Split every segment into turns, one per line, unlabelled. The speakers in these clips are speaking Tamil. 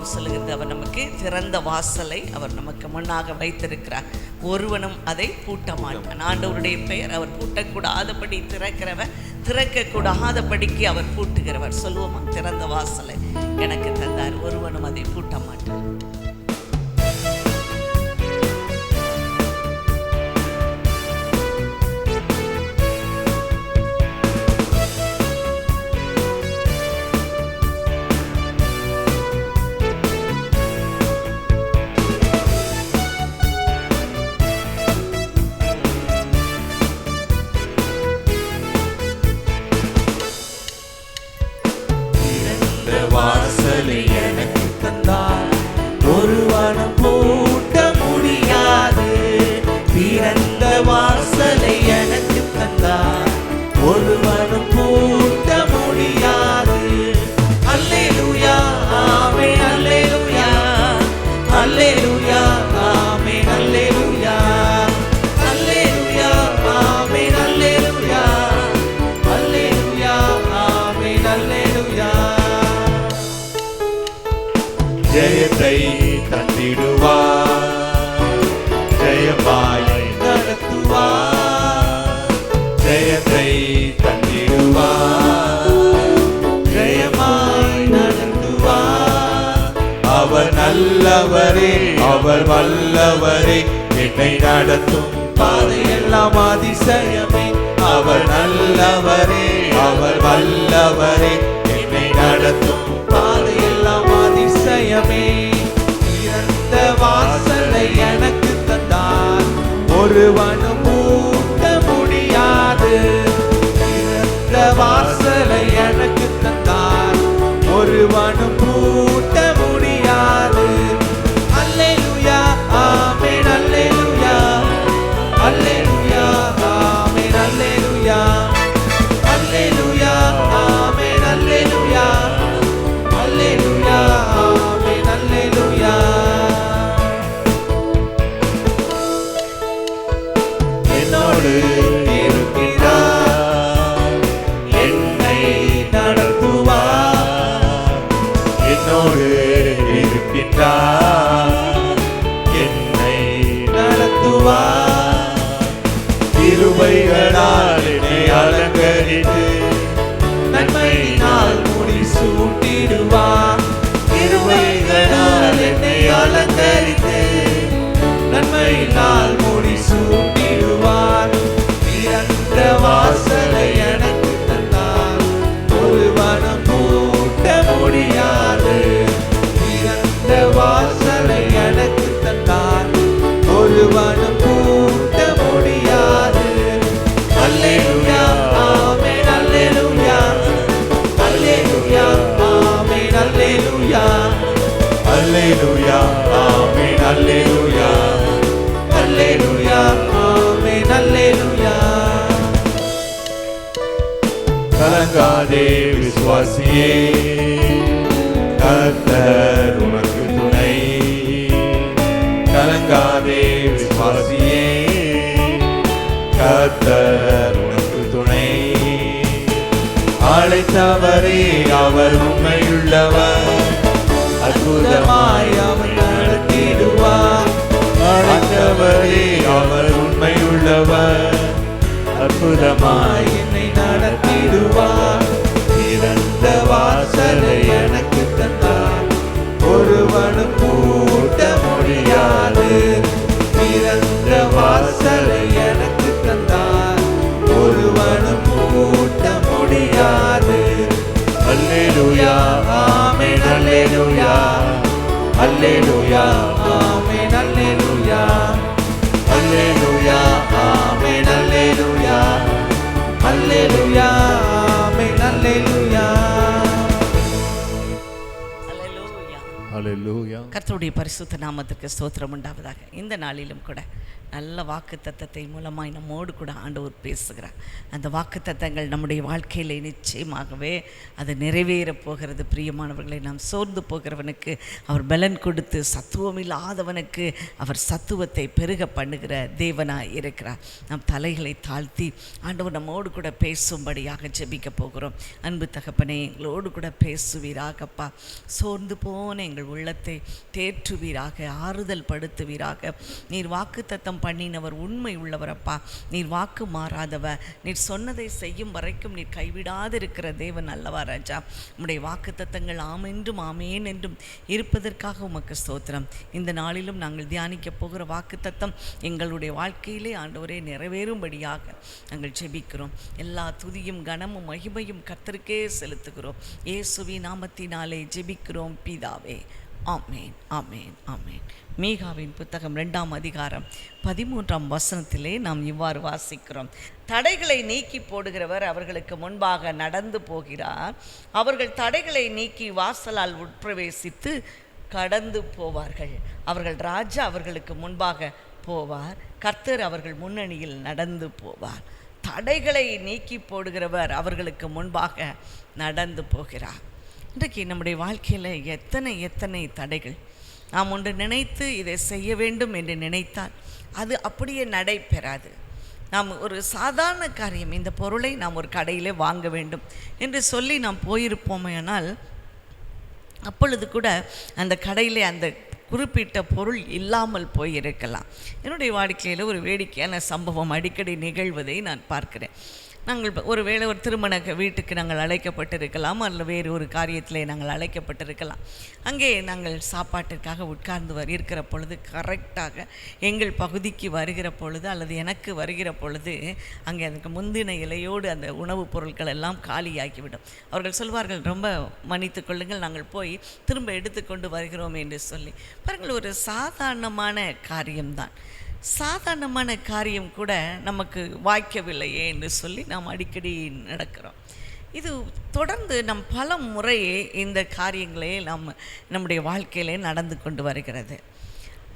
வேதம் சொல்லுகிறது, அவர் நமக்கு திறந்த வாசலை அவர் நமக்கு முன்னாக வைத்திருக்கிறார், ஒருவனும் அதை பூட்ட மாட்டான். ஆண்டவருடைய பெயர் அவர் பூட்டக்கூடாதபடி திறக்கிறவர், திறக்கக்கூடாதபடிக்கு அவர் பூட்டுகிறவர். சொல்லுவோமா? திறந்த வாசலை எனக்கு தந்தார், ஒருவனும் அதை பூட்ட மாட்டான்.
வாசலை எனக்கு தந்தார், ஒருவனும் பூட்ட முடியாது. திறந்த வாசலை எனக்கு தந்தார், ஒருவனும் பூட்ட முடியாது. அல்லேலூயா ஆமென், அல்லேலூயா அல்லேலூயா ஆமென், அல்லேலூயா அல்லேலூயா ஆமென், அல்லேலூயா அல்லேலூயா ஆமென், அல்லேலூயா. ஜெயத்தை தந்திடுவார், ஜெயமாய் நடத்துவார். ஜெயத்தை தந்திடுவார், ஜெயமாய் நடத்துவார். அவர் நல்லவரே, அவர் வல்லவரே, என்னை நடத்தும் பாதையெல்லாம் அதிசயமே. அவர் நல்லவரே, அவர் வல்லவரே, என்னை நடத்தும் பாதையெல்லாம் அதிசயமே. திறந்த வாசலை எனக்கு தந்தார், ஒருவனும் பூட்ட முடியாது. திறந்த வாசலை எனக்கு தந்தார், ஒருவனும் பூட்ட முடியாது. அல்லேலூயா ஆமென், அல்லேலூயா அல்லேலூயா ஆமென், அல்லேலூயா அல்லேலூயா ஆமென், அல்லேலூயா அல்லேலூயா ஆமென், அல்லேலூயா. என்னோடு இருக்கிறார், என்னை நடத்துவார். என்னோடு இருக்கின்றார், என்னை நடத்துவார். கிருபைகளால் என்னை அலங்கரித்து நன்மையினால் முடி சூட்டிடுவார். கிருபைகளால் என்னை அலங்கரித்து நன்மையினால் முடி சூட்டிடுவார். திறந்த வாசலை எனக்கு தந்தார், ஒருவனும் பூட்ட முடியாது. திறந்த வாசலை எனக்கு தந்தார், ஒருவனும் பூட்ட முடியாது. அல்லேலூயா ஆமென், அல்லேலூயா அல்லேலூயா ஆமென், அல்லேலூயா அல்லேலூயா ஆமென், அல்லேலூயா அல்லேலூயா ஆமென், அல்லேலூயா. கலங்காதே விசுவாசியே, கர்த்தர் உனக்கு துணை. கலங்காதே விசுவாசியே, கர்த்தர் உனக்கு துணை. அழைத்தவரே அவர் உண்மையுள்ளவர், அற்புதமாய் அவர் நடத்திடுவார். அழைத்தவரே அவர் உண்மையுள்ளவர், அற்புதமாய் என்னை நடத்திடுவார். திறந்த வாசலை எனக்கு தந்தார், ஒருவனும் பூட்ட முடியாது. திறந்த வாசலை எனக்கு தந்தார், ஒருவனும் பூட்ட முடியாது. அல்லேலூயா ஆமென், அல்லேலூயா அல்லேலூயா ஆமென், அல்லேலூயா அல்லேலூயா ஆமென், அல்லேலூயா அல்லேலூயா ஆமென், அல்லேலூயா
அல்லேலூயா. கர்த்தருடைய பரிசுத்த நாமத்திற்கு ஸ்தோத்திரம் உண்டாவதாக. இந்த நாளிலும் கூட நல்ல வாக்குத்தத்தத்தை மூலமாய் நம்மோடு கூட ஆண்டவர் பேசுகிறார். அந்த வாக்குத்தத்தங்கள் நம்முடைய வாழ்க்கையில் நிச்சயமாகவே அது நிறைவேறப் போகிறது. பிரியமானவர்களை, நாம் சோர்ந்து போகிறவனுக்கு அவர் பலன் கொடுத்து சத்துவமில்லாதவனுக்கு அவர் சத்துவத்தை பெருக பண்ணுகிற தேவனாய் இருக்கிறார். நம் தலைகளை தாழ்த்தி ஆண்டவர் நம்மோடு கூட பேசும்படியாக ஜெபிக்க போகிறோம். அன்பு தகப்பனே, எங்களோடு கூட பேசுவீராகப்பா. சோர்ந்து போன எங்கள் உள்ளத்தை தேற்றுவீராக, ஆறுதல் படுத்துவீராக. நீர் வாக்குத்தத்தம் பண்ணினவர், உண்மை உள்ளவரப்பா. நீர் வாக்கு மாறாதவர். நீர் சொன்னதை செய்யும் வரைக்கும் நீர் கைவிடாதிருக்கிற தேவன் அல்லவா ராஜா. உம்முடைய வாக்குத்தத்தங்கள் ஆம் என்றும் ஆமேன் என்றும் இருப்பதற்காக உமக்கு ஸ்தோத்திரம். இந்த நாளிலும் நாங்கள் தியானிக்க போகிற வாக்குத்தத்தம் எங்களுடைய வாழ்க்கையிலே ஆண்டவரே நிறைவேறும்படியாக நாங்கள் ஜெபிக்கிறோம். எல்லா துதியும் கனமும் மகிமையும் கர்த்தருக்கே செலுத்துகிறோம். இயேசுவின் நாமத்தினாலே ஜெபிக்கிறோம் பிதாவே. ஆமேன், ஆமேன், ஆமேன். மீகாவின் புத்தகம் 2ஆம் அதிகாரம் 13ஆம் வசனத்திலே நாம் இவ்வாறு வாசிக்கிறோம். தடைகளை நீக்கி போடுகிறவர் அவர்களுக்கு முன்பாக நடந்து போகிறார். அவர்கள் தடைகளை நீக்கி வாசலால் உட்பிரவேசித்து கடந்து போவார்கள். அவர்கள் ராஜா அவர்களுக்கு முன்பாக போவார். கர்த்தர் அவர்கள் முன்னணியில் நடந்து போவார். தடைகளை நீக்கி போடுகிறவர் அவர்களுக்கு முன்பாக நடந்து போகிறார். இன்றைக்கு நம்முடைய வாழ்க்கையில் எத்தனை தடைகள். நாம் ஒன்று நினைத்து இதை செய்ய வேண்டும் என்று நினைத்தால் அது அப்படியே நடைபெறாது. நாம் ஒரு சாதாரண காரியம், இந்த பொருளை நாம் ஒரு கடையில் வாங்க வேண்டும் என்று சொல்லி நாம் போயிருப்போமேனால் அப்பொழுது கூட அந்த கடையில் அந்த குறிப்பிட்ட பொருள் இல்லாமல் போயிருக்கலாம். என்னுடைய வாழ்க்கையில் ஒரு வேடிக்கையான சம்பவம் அடிக்கடி நிகழ்வதை நான் பார்க்கிறேன். நாங்கள் ஒருவேளை ஒரு திருமண வீட்டுக்கு நாங்கள் அழைக்கப்பட்டிருக்கலாம், அல்லது வேறு ஒரு காரியத்திலே நாங்கள் அழைக்கப்பட்டிருக்கலாம். அங்கே நாங்கள் சாப்பாட்டிற்காக உட்கார்ந்து இருக்கிற பொழுது, கரெக்டாக எங்கள் பகுதிக்கு வருகிற பொழுது அல்லது எனக்கு வருகிற பொழுது அங்கே அதுக்கு முந்தின இலையோடு அந்த உணவுப் பொருட்கள் எல்லாம் காலியாகிவிடும். அவர்கள் சொல்வார்கள், ரொம்ப மன்னித்து கொள்ளுங்கள், நாங்கள் போய் திரும்ப எடுத்துக்கொண்டு வருகிறோம் என்று சொல்லி. பாருங்கள், ஒரு சாதாரணமான காரியம்தான். சாதாரணமான காரியம் கூட நமக்கு வாய்க்கவில்லையே என்று சொல்லி நாம் அடிக்கடி நடக்கிறோம். இது தொடர்ந்து நம் பல முறையே இந்த காரியங்களே நம்முடைய வாழ்க்கையிலே நடந்து கொண்டு வருகிறது.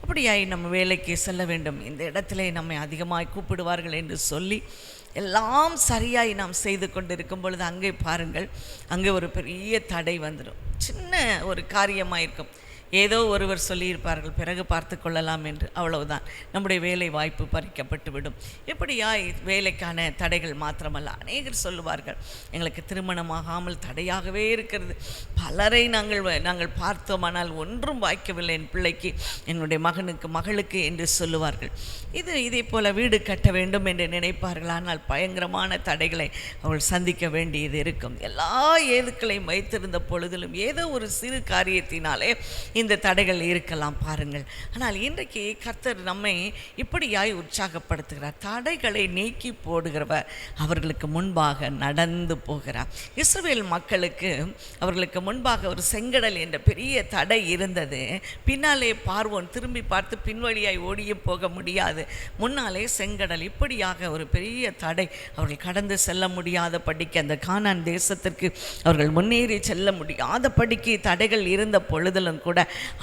அப்படியாய் நம்ம வேலைக்கு செல்ல வேண்டும், இந்த இடத்துல நம்மை அதிகமாக கூப்பிடுவார்கள் என்று சொல்லி எல்லாம் சரியாய் நாம் செய்து கொண்டு இருக்கும் பொழுது அங்கே பாருங்கள், அங்கே ஒரு பெரிய தடை வந்துடும். சின்ன ஒரு காரியமாக இருக்கும். ஏதோ ஒருவர் சொல்லியிருப்பார்கள், பிறகு பார்த்து கொள்ளலாம் என்று. அவ்வளவுதான், நம்முடைய வேலை வாய்ப்பு பறிக்கப்பட்டுவிடும். எப்படியாய் வேலைக்கான தடைகள் மாத்திரமல்ல, அநேகர் சொல்லுவார்கள், எங்களுக்கு திருமணமாகாமல் தடையாகவே இருக்கிறது. பலரை நாங்கள் பார்த்தோமானால் ஒன்றும் வாய்க்கவில்லை என் பிள்ளைக்கு, என்னுடைய மகனுக்கு, மகளுக்கு என்று சொல்லுவார்கள். இதே போல் வீடு கட்ட வேண்டும் என்று நினைப்பார்கள். ஆனால் பயங்கரமான தடைகளை அவர்கள் சந்திக்க வேண்டியது இருக்கும். எல்லா ஏதுக்களையும் வைத்திருந்த பொழுதிலும் ஏதோ ஒரு சிறு காரியத்தினாலே இந்த தடைகள் இருக்கலாம் பாருங்கள். ஆனால் இன்றைக்கு கர்த்தர் நம்மை இப்படியாய் உற்சாகப்படுத்துகிறார். தடைகளை நீக்கி போடுகிறவர் அவர்களுக்கு முன்பாக நடந்து போகிறார். இஸ்ரவேல் மக்களுக்கு அவர்களுக்கு முன்பாக ஒரு செங்கடல் என்ற பெரிய தடை இருந்தது. பின்னாலே பார்வோன் திரும்பி பார்த்து பின்வழியாய் ஓடியும் போக முடியாது. முன்னாலே செங்கடல், இப்படியாக ஒரு பெரிய தடை. அவர்கள் கடந்து செல்ல முடியாத படிக்கு, அந்த கானான் தேசத்திற்கு அவர்கள் முன்னேறி செல்ல முடியாத படிக்கு தடைகள் இருந்த பொழுதிலும் கூட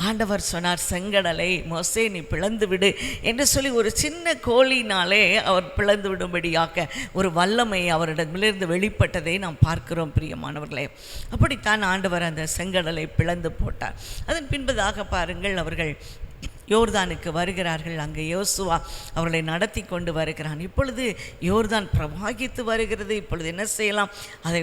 ஆண்டவர் சொன்னார், செங்கடலை மோசே நீ பிளந்து விடு என்று சொல்லி ஒரு சின்ன கோலினாலே அவர் பிளந்து விடும்படியாக ஒரு வல்லமை அவரிடமிலிருந்து வெளிப்பட்டதை நாம் பார்க்கிறோம். பிரியமானவர்களே, அப்படித்தான் ஆண்டவர் அந்த செங்கடலை பிளந்து போட்டார். அதன் பின்பதாக பாருங்கள், அவர்கள் யோர்தானுக்கு வருகிறார்கள். அங்கே யோசுவா அவர்களை நடத்தி கொண்டு வருகிறான். இப்பொழுது யோர்தான் பிரவாகித்து வருகிறது. இப்பொழுது என்ன செய்யலாம்? அதை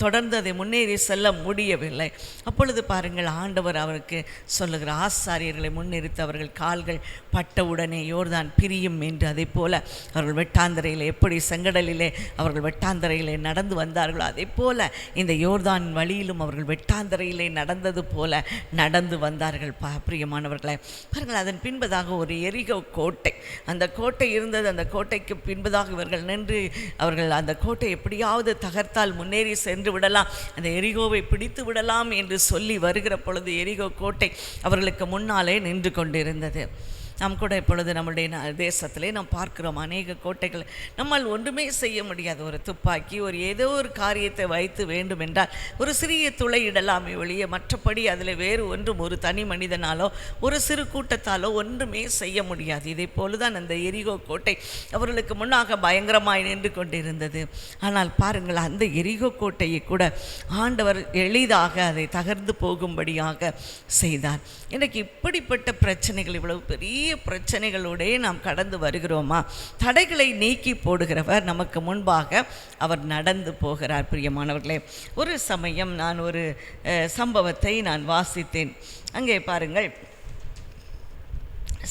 தொடர்ந்து அதை முன்னேறி செல்ல முடியவில்லை. அப்பொழுது பாருங்கள், ஆண்டவர் அவருக்கு சொல்லுகிற, ஆசாரியர்களை முன்னிறுத்தி அவர்கள் கால்கள் பட்டவுடனே யோர்தான் பிரியும் என்று. அதே போல் அவர்கள் வெட்டாந்தரையில் எப்படி செங்கடலிலே அவர்கள் வெட்டாந்தரையிலே நடந்து வந்தார்களோ அதே போல் இந்த யோர்தான் வழியிலும் அவர்கள் வெட்டாந்தரையிலே நடந்தது போல நடந்து வந்தார்கள். பிரியமானவர்களை பாருங்கள், அதன் பின்பதாக ஒரு எரிகோ கோட்டை, அந்த கோட்டை இருந்தது. அந்த கோட்டைக்கு பின்பதாக இவர்கள் நின்று அவர்கள் அந்த கோட்டை எப்படியாவது தகர்த்தால் முன்னேறி சென்று விடலாம், அந்த எரிகோவை பிடித்து விடலாம் என்று சொல்லி வருகிற பொழுது எரிகோ கோட்டை அவர்களுக்கு முன்னாலே நின்று கொண்டிருந்தது. நாம் கூட இப்பொழுது நம்முடைய தேசத்திலே நாம் பார்க்கிறோம் அநேக கோட்டைகள். நம்மால் ஒன்றுமே செய்ய முடியாது. ஒரு துப்பாக்கி, ஒரு ஏதோ ஒரு காரியத்தை வைத்து வேண்டும் என்றால் ஒரு சிறிய துளையிடலாமே ஒழிய மற்றபடி அதில் வேறு ஒன்றும் ஒரு தனி மனிதனாலோ ஒரு சிறு கூட்டத்தாலோ ஒன்றுமே செய்ய முடியாது. இதை போலதான் அந்த எரிகோ கோட்டை அவர்களுக்கு முன்னாக பயங்கரமாய் நின்று கொண்டிருந்தது. ஆனால் பாருங்கள், அந்த எரிகோ கோட்டையை கூட ஆண்டவர் எளிதாக அதை தகர்ந்து போகும்படியாக செய்தார். இன்றைக்கு இப்படிப்பட்ட பிரச்சனைகள், இவ்வளவு பெரிய பிரச்சனைகளோடே நாம் கடந்து வருகிறோமா? தடைகளை நீக்கி போடுகிறவர் நமக்கு முன்பாக அவர் நடந்து போகிறார். பிரியமானவர்களே, ஒரு சமயம் நான் ஒரு சம்பவத்தை நான் வாசித்தேன். அங்கே பாருங்கள்,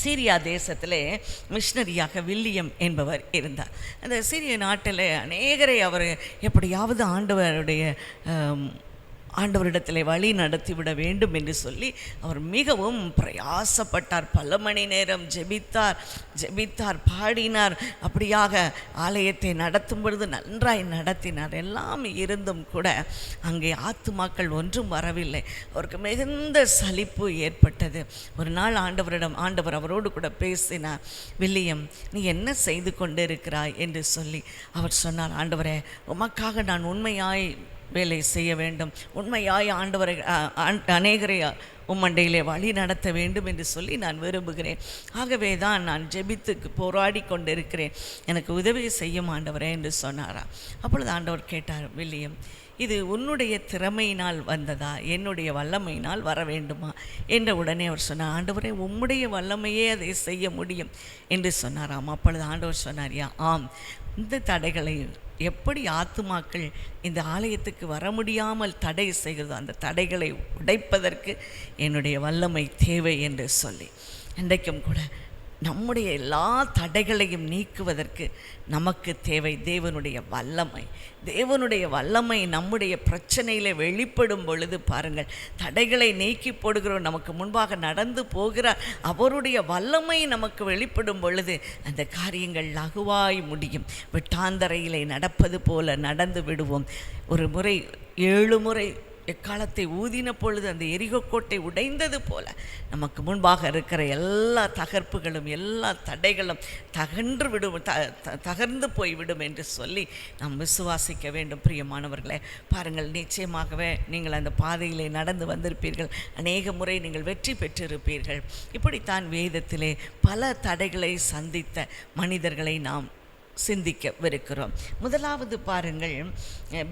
சீரியா தேசத்திலே மிஷனரியாக வில்லியம் என்பவர் இருந்தார். அந்த சீரிய நாட்டில் அநேகரை அவர் எப்படியாவது ஆண்டவரிடத்தில் வழி நடத்திவிட வேண்டும் என்று சொல்லி அவர் மிகவும் பிரயாசப்பட்டார். பல மணி நேரம் ஜெபித்தார், பாடினார். அப்படியாக ஆலயத்தை நடத்தும் பொழுது நன்றாய் நடத்தினார். எல்லாம் இருந்தும் கூட அங்கே ஆத்துமாக்கள் ஒன்றும் வரவில்லை. அவருக்கு மிகுந்த சலிப்பு ஏற்பட்டது. ஒரு நாள் ஆண்டவர் அவரோடு கூட பேசினார். வில்லியம், நீ என்ன செய்து கொண்டிருக்கிறாய் என்று சொல்லி அவர் சொன்னார், ஆண்டவரே, உமக்காக நான் உண்மையாய் வேலை செய்ய வேண்டும், உண்மையாய் ஆண்டவரை அநேகரை உம்மண்டையிலே வழி நடத்த வேண்டும் என்று சொல்லி நான் விரும்புகிறேன். ஆகவே தான் நான் ஜெபித்துக்கு போராடி கொண்டிருக்கிறேன், எனக்கு உதவி செய்யும் ஆண்டவரே என்று சொன்னாரா. அப்பொழுது ஆண்டவர் கேட்டார், வில்லியம், இது உன்னுடைய திறமையினால் வந்ததா, என்னுடைய வல்லமையினால் வர வேண்டுமா என்ற உடனே அவர் சொன்னார், ஆண்டவரே, உம்முடைய வல்லமையே அதை செய்ய முடியும் என்று சொன்னாராம். அப்பொழுது ஆண்டவர் சொன்னார், ஆம், இந்த தடைகளை எப்படி ஆத்துமாக்கள் இந்த ஆலயத்துக்கு வர முடியாமல் தடை செய்கிறதோ அந்த தடைகளை உடைப்பதற்கு என்னுடைய வல்லமை தேவை என்று சொல்லி, இன்றைக்கும் கூட நம்முடைய எல்லா தடைகளையும் நீக்குவதற்கு நமக்கு தேவை தேவனுடைய வல்லமை. தேவனுடைய வல்லமை நம்முடைய பிரச்சனையில் வெளிப்படும் பொழுது பாருங்கள், தடைகளை நீக்கி போடுகிறோம், நமக்கு முன்பாக நடந்து போகிறார். அவருடைய வல்லமை நமக்கு வெளிப்படும் பொழுது அந்த காரியங்கள் லகுவாய் முடியும். விட்டாந்தரையிலே நடப்பது போல நடந்து விடுவோம். ஒரு முறை 7 முறை எக்காலத்தை ஊதின பொழுது அந்த எரிகோ கோட்டை உடைந்தது போல நமக்கு முன்பாக இருக்கிற எல்லா தகர்ப்புகளும் எல்லா தடைகளும் தகர்ந்து போய்விடும் என்று சொல்லி நாம் விசுவாசிக்க வேண்டும். பிரியமானவர்களே, பாருங்கள், நிச்சயமாகவே நீங்கள் அந்த பாதையிலே நடந்து வந்திருப்பீர்கள். அநேக முறை நீங்கள் வெற்றி பெற்றிருப்பீர்கள். இப்படித்தான் வேதத்திலே பல தடைகளை சந்தித்த மனிதர்களை நாம் சிந்திக்கவிருக்கிறோம். முதலாவது பாருங்கள்,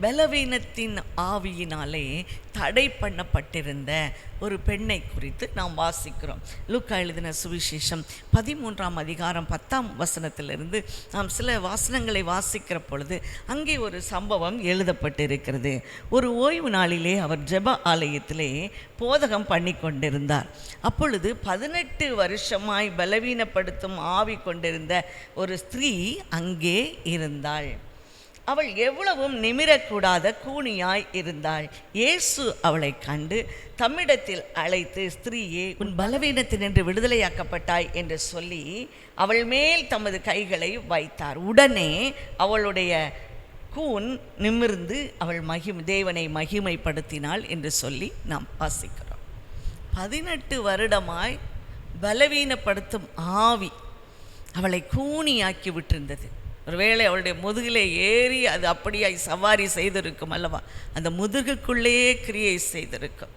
பலவீனத்தின் ஆவியினாலே தடை பண்ணப்பட்டிருந்த ஒரு பெண்ணை குறித்து நாம் வாசிக்கிறோம். லூக்கா எழுதின சுவிசேஷம் 13ஆம் அதிகாரம் 10ஆம் வசனத்திலிருந்து நாம் சில வசனங்களை வாசிக்கிற பொழுது அங்கே ஒரு சம்பவம் எழுதப்பட்டிருக்கிறது. ஒரு ஓய்வு நாளிலே அவர் ஜெப ஆலயத்திலே போதகம் பண்ணி கொண்டிருந்தார். அப்பொழுது 18 வருஷமாய் பலவீனப்படுத்தும் ஆவி கொண்டிருந்த ஒரு ஸ்திரீ அங்கே இருந்தாள். அவள் எவ்வளவும் நிமிரக்கூடாத கூனியாய் இருந்தாள். இயேசு அவளை கண்டு தம்மிடத்தில் அழைத்து, ஸ்திரீயே, உன் பலவீனத்தினின்று விடுதலையாக்கப்பட்டாய் என்று சொல்லி அவள் மேல் தமது கைகளை வைத்தார். உடனே அவளுடைய கூன் நிமிர்ந்து அவள் தேவனை மகிமைப்படுத்தினாள் என்று சொல்லி நாம் வாசிக்கிறோம். 18 வருடமாய் பலவீனப்படுத்தும் ஆவி அவளை கூனியாக்கி விட்டிருந்தது. ஒருவேளை அவளுடைய முதுகிலே ஏறி அது அப்படியாய் சவாரி செய்திருக்கும் அல்லவா, அந்த முதுகுக்குள்ளேயே கிரியை செய்திருக்கும்.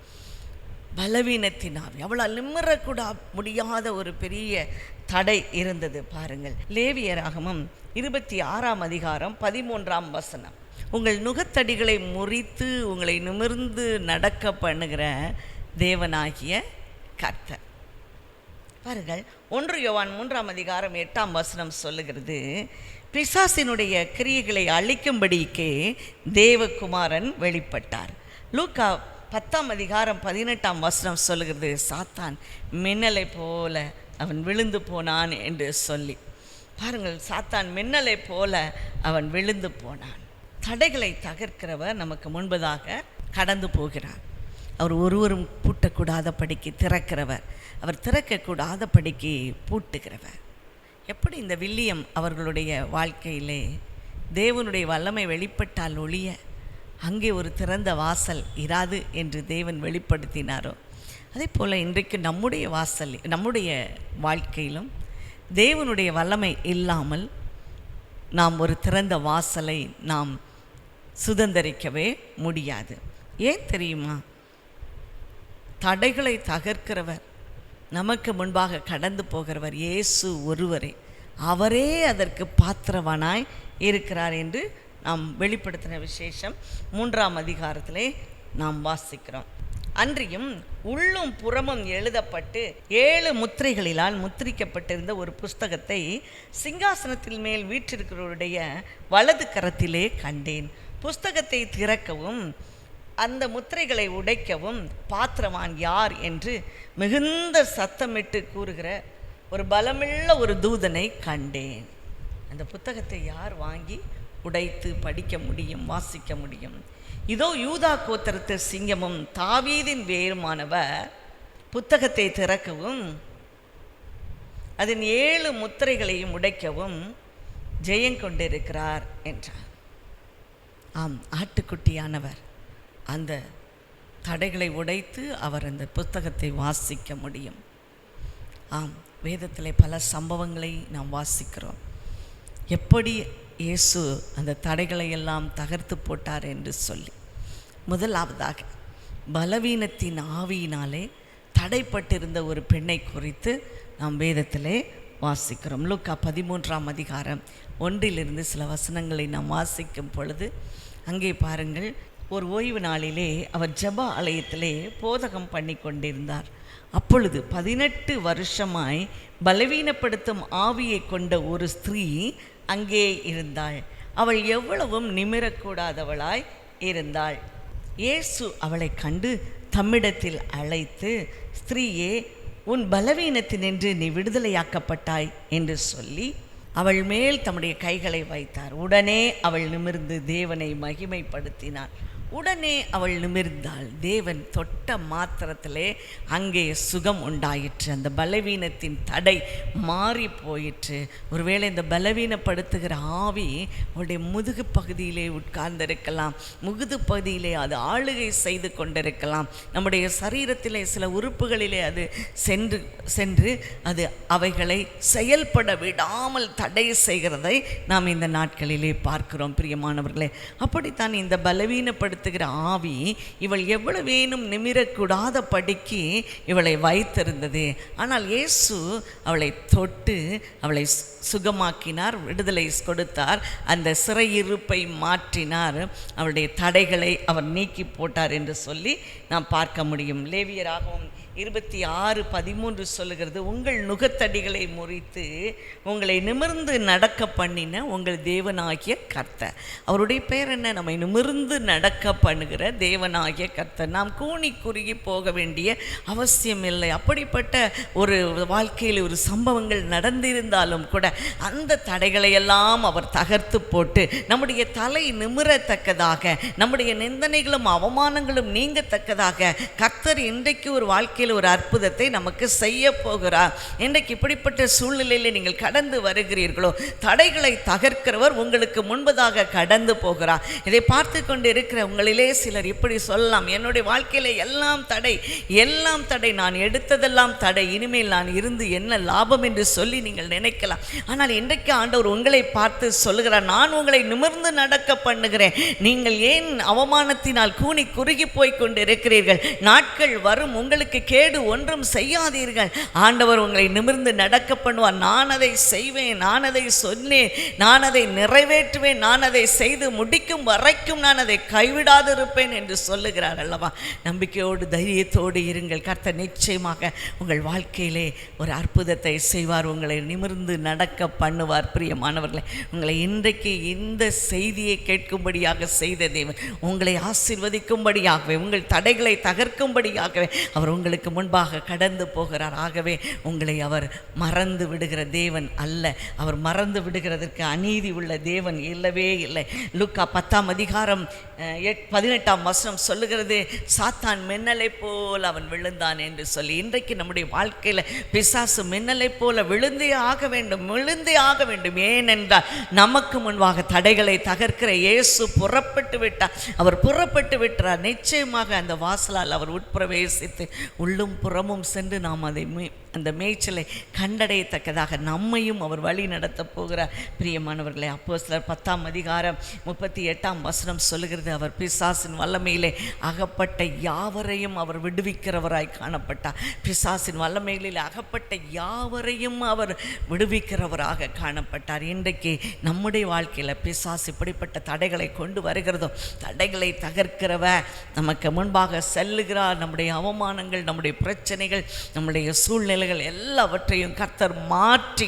பலவீனத்தின் ஆவி, அவளால் நிமிரக்கூட முடியாத ஒரு பெரிய தடை இருந்தது. பாருங்கள், லேவியராகமம் 26ஆம் அதிகாரம் 13ஆம் வசனம், உங்கள் நுகத்தடிகளை முறித்து உங்களை நிமிர்ந்து நடக்க பண்ணுகிற தேவனாகிய கர்த்தர். பாருங்கள், 1 யோவான் 3ஆம் அதிகாரம் 8ஆம் வசனம் சொல்லுகிறது, பிசாசினுடைய கிரியைகளை அழிக்கும்படிக்கே தேவகுமாரன் வெளிப்பட்டார். லூக்கா 10ஆம் அதிகாரம் 18ஆம் வசனம் சொல்லுகிறது, சாத்தான் மின்னலை போல அவன் விழுந்து போனான் என்று சொல்லி. பாருங்கள், சாத்தான் மின்னலை போல அவன் விழுந்து போனான். தடைகளை தகர்க்கிறவர் நமக்கு முன்பதாக கடந்து போகிறார். அவர் ஒருவரும் பூட்டக்கூடாதபடிக்கு திறக்கிறவர், அவர் திறக்கக்கூடாதபடிக்கு பூட்டுகிறவர். எப்படி இந்த வில்லியம் அவர்களுடைய வாழ்க்கையிலே தேவனுடைய வல்லமை வெளிப்பட்டால் ஒழிய அங்கே ஒரு திறந்த வாசல் இராது என்று தேவன் வெளிப்படுத்தினாரோ, அதே போல் இன்றைக்கு நம்முடைய வாசல், நம்முடைய வாழ்க்கையிலும் தேவனுடைய வல்லமை இல்லாமல் நாம் ஒரு திறந்த வாசலை நாம் சுதந்தரிக்கவே முடியாது. ஏன் தெரியுமா? தடைகளை தகர்க்கிறவர், நமக்கு முன்பாக கடந்து போகிறவர் இயேசு ஒருவரே. அவரே அதற்கு பாத்திரவானாய் இருக்கிறார் என்று நாம் வெளிப்படுத்தின விசேஷம் 3ஆம் அதிகாரத்திலே நாம் வாசிக்கிறோம். அன்றியும் உள்ளும் புறமும் எழுதப்பட்டு 7 முத்திரைகளிலால் முத்திரிக்கப்பட்டிருந்த ஒரு புஸ்தகத்தை சிங்காசனத்தில் மேல் வீற்றிருக்கிறவருடைய வலது கரத்திலே கண்டேன். புஸ்தகத்தை திறக்கவும் அந்த முத்திரைகளை உடைக்கவும் பாத்திரவான் யார் என்று மிகுந்த சத்தமிட்டு கூறுகிற ஒரு பலமுள்ள ஒரு தூதனை கண்டேன். அந்த புத்தகத்தை யார் வாங்கி உடைத்து படிக்க முடியும், வாசிக்க முடியும்? இதோ யூதா கோத்திரத்து சிங்கமும் தாவீதின் வேருமானவர் புத்தகத்தை திறக்கவும் அதன் 7 முத்திரைகளையும் உடைக்கவும் ஜெயங்கொண்டிருக்கிறார் என்றார். ஆம், ஆட்டுக்குட்டியானவர் அந்த தடைகளை உடைத்து அவர் அந்த புத்தகத்தை வாசிக்க முடியும். ஆம், வேதத்தில் பல சம்பவங்களை நாம் வாசிக்கிறோம். எப்படி இயேசு அந்த தடைகளை எல்லாம் தகர்த்து போட்டார் என்று சொல்லி. முதலாவதாக பலவீனத்தின் ஆவியினாலே தடைப்பட்டிருந்த ஒரு பெண்ணை குறித்து நாம் வேதத்திலே வாசிக்கிறோம். லூக்கா 13ஆம் அதிகாரம் 1 சில வசனங்களை நாம் வாசிக்கும் பொழுது அங்கே பாருங்கள், ஒரு ஓய்வு நாளிலே அவர் ஜெப ஆலயத்திலே போதகம் பண்ணி கொண்டிருந்தார். அப்பொழுது 18 வருஷமாய் பலவீனப்படுத்தும் ஆவியை கொண்ட ஒரு ஸ்திரீ அங்கே இருந்தாள். அவள் எவ்வளவும் நிமிரக்கூடாதவளாய் இருந்தாள். இயேசு அவளை கண்டு தம்மிடத்தில் அழைத்து, ஸ்திரீயே, உன் பலவீனத்தினின்று நீ விடுதலையாக்கப்பட்டாய் என்று சொல்லி அவள் மேல் தம்முடைய கைகளை வைத்தார். உடனே அவள் நிமிர்ந்து தேவனை மகிமைப்படுத்தினார். உடனே அவள் நிமிர்ந்தாள். தேவன் தொட்ட மாத்திரத்திலே அங்கே சுகம் உண்டாயிற்று. அந்த பலவீனத்தின் தடை மாறி போயிற்று. ஒருவேளை இந்த பலவீனப்படுத்துகிற ஆவி அவருடைய முதுகு பகுதியிலே உட்கார்ந்திருக்கலாம், முதுகு பகுதியிலே அது ஆளுகை செய்து கொண்டிருக்கலாம். நம்முடைய சரீரத்திலே சில உறுப்புகளிலே அது சென்று அது அவைகளை செயல்பட விடாமல் தடை செய்கிறதை நாம் இந்த நாட்களிலே பார்க்கிறோம். பிரியமானவர்களே, அப்படித்தான் இந்த பலவீனப்படுத்த ஆவி இவள் எவ்வளவேனும் நிமிரக்கூடாத படிக்கு இவளை வைத்திருந்தது. ஆனால் இயேசு அவளை தொட்டு அவளை சுகமாக்கினார், விடுதலை கொடுத்தார், அந்த சிறையிருப்பை மாற்றினார், அவளுடைய தடைகளை அவர் நீக்கி போட்டார் என்று சொல்லி நாம் பார்க்க முடியும். லேவியராகவும் 26:13 சொல்லுகிறது, உங்கள் நுகத்தடிகளை முறித்து உங்களை நிமிர்ந்து நடக்க பண்ணின உங்கள் தேவனாகிய கர்த்தர். அவருடைய பெயர் என்ன? நம்மை நிமிர்ந்து நடக்க பண்ணுகிற தேவனாகிய கர்த்தர். நாம் கூனி குறுகி போக வேண்டிய அவசியம் இல்லை. அப்படிப்பட்ட ஒரு வாழ்க்கையில் ஒரு சம்பவங்கள் நடந்திருந்தாலும் கூட அந்த தடைகளை எல்லாம் அவர் தகர்த்து போட்டு நம்முடைய தலை நிமிரத்தக்கதாக, நம்முடைய நிந்தனைகளும் அவமானங்களும் நீங்கத்தக்கதாக கர்த்தர் இன்றைக்கு ஒரு வாழ்க்கை ஒரு அற்புதத்தை நமக்கு செய்ய போகிறார். இன்றைக்கு இப்படிப்பட்ட சூழ்நிலையில் நீங்கள் கடந்து வருகிறீர்களோ, தடைகளை தகர்க்கிறவர் உங்களுக்கு முன்பதாக கடந்து போகிறார். இதை பார்த்து கொண்டு இருக்கிற உங்களிலே சிலர் இப்படி சொல்லலாம், என்னுடைய வாழ்க்கையில எல்லாம் தடை, நான் எடுத்ததெல்லாம் தடை, இனிமேல் நான் இருந்து என்ன லாபம் என்று சொல்லி நீங்கள் நினைக்கலாம். ஆனால் இன்றைக்கு ஆண்டவர் உங்களை பார்த்து சொல்லுகிறார், நான் உங்களை நிமிர்ந்து நடக்க பண்ணுகிறேன். நீங்கள் ஏன் அவமானத்தினால் கூனி குறுகி போய் கொண்டு இருக்கிறீர்கள்? நாட்கள் வரும், உங்களுக்கு கேடு ஒன்றும் செய்யாதீர்கள். ஆண்டவர் உங்களை நிமிர்ந்து நடக்க பண்ணுவார். நான் அதை செய்வேன், நான் அதை சொன்னேன், நான் அதை நிறைவேற்றுவேன், நான் அதை செய்து முடிக்கும் வரைக்கும் நான் அதை கைவிடாதிருப்பேன் என்று சொல்லுகிறார் அல்லவா? நம்பிக்கையோடு தைரியத்தோடு இருங்கள். கர்த்தர் நிச்சயமாக உங்கள் வாழ்க்கையிலே ஒரு அற்புதத்தை செய்வார், உங்களை நிமிர்ந்து நடக்க பண்ணுவார். பிரியமானவர்களே, உங்களை இன்றைக்கு இந்த செய்தியை கேட்கும்படியாக செய்த தேவன் உங்களை ஆசீர்வதிக்கும்படியாகவே, உங்கள் தடைகளை தகர்க்கும்படியாகவே அவர் உங்களுக்கு முன்பாக கடந்து போகிறார். ஆகவே உங்களை அவர் மறந்து விடுகிற தேவன் அல்ல. அவர் மறந்து விடுகிறதற்கு அநீதி உள்ள தேவன் இல்லவே இல்லை. லூக்கா 10ஆம் அதிகாரம் 18ஆம் வசனம் சொல்லுகிறது, சாத்தான் மின்னலை போல் அவன் விழுந்தான் என்று சொல்லி. இன்றைக்கு நம்முடைய வாழ்க்கையில் பிசாசு மின்னலை போல விழுந்தே ஆக வேண்டும். ஏனென்றால் நமக்கு முன்பாக தடைகளை தகர்க்கிற இயேசு புறப்பட்டு விட்டார். அவர் புறப்பட்டு விட்டார். நிச்சயமாக அந்த வாசலால் அவர் உட்பிரவேசித்து உள்ளும் புறமும் சென்று நாம் அதை அந்த மேய்ச்சலை கண்டடையத்தக்கதாக நம்மையும் அவர் வழி நடத்தப் போகிறார். பிரியமானவர்களே, அப்போஸ்தலர் 10ஆம் அதிகாரம் 38ஆம் வசனம் சொல்லுகிறது, அவர் பிசாசின் வல்லமையிலே அகப்பட்ட யாவரையும் அவர் விடுவிக்கிறவராய் காணப்பட்டார். பிசாசின் வல்லமையிலே அகப்பட்ட யாவரையும் அவர் விடுவிக்கிறவராக காணப்பட்டார். இன்றைக்கு நம்முடைய வாழ்க்கையில் பிசாசு இப்படிப்பட்ட தடைகளை கொண்டு வருகிறதோ, தடைகளை தகர்க்கிறவர் நமக்கு முன்பாக செல்லுகிறார். நம்முடைய அவமானங்கள், நம்முடைய பிரச்சனைகள், நம்முடைய சூழ்நிலை எல்லாவற்றையும் கர்த்தர் மாற்றி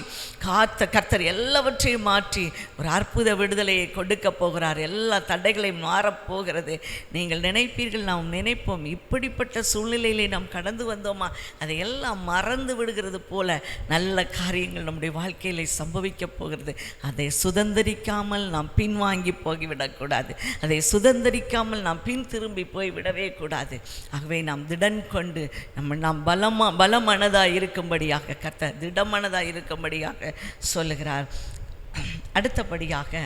கர்த்தர் எல்லாவற்றையும் மாற்றி ஒரு அற்புத விடுதலையை கொடுக்க போகிறார். எல்லா தடைகளையும் மாறப்போகிறது. நீங்கள் நினைப்பீர்கள், நாம் நினைப்போம், இப்படிப்பட்ட சூழ்நிலையிலே நாம் கடந்து வந்தோமா, அதையெல்லாம் மறந்து விடுகிறது போல நல்ல காரியங்கள் நம்முடைய வாழ்க்கையிலே சம்பவிக்கப் போகிறது. அதை சுதந்திரிக்காமல் நாம் பின்வாங்கி போய்விடக்கூடாது. அதை சுதந்திரிக்காமல் நாம் பின் திரும்பி போய்விடவே கூடாது. ஆகவே நாம் திடன் கொண்டு நாம் பலமனதாக இருக்கும்படியாக கர்த்தர் திடமனதாக இருக்கும்படியாக சொல்லுகிறார். அடுத்தபடியாக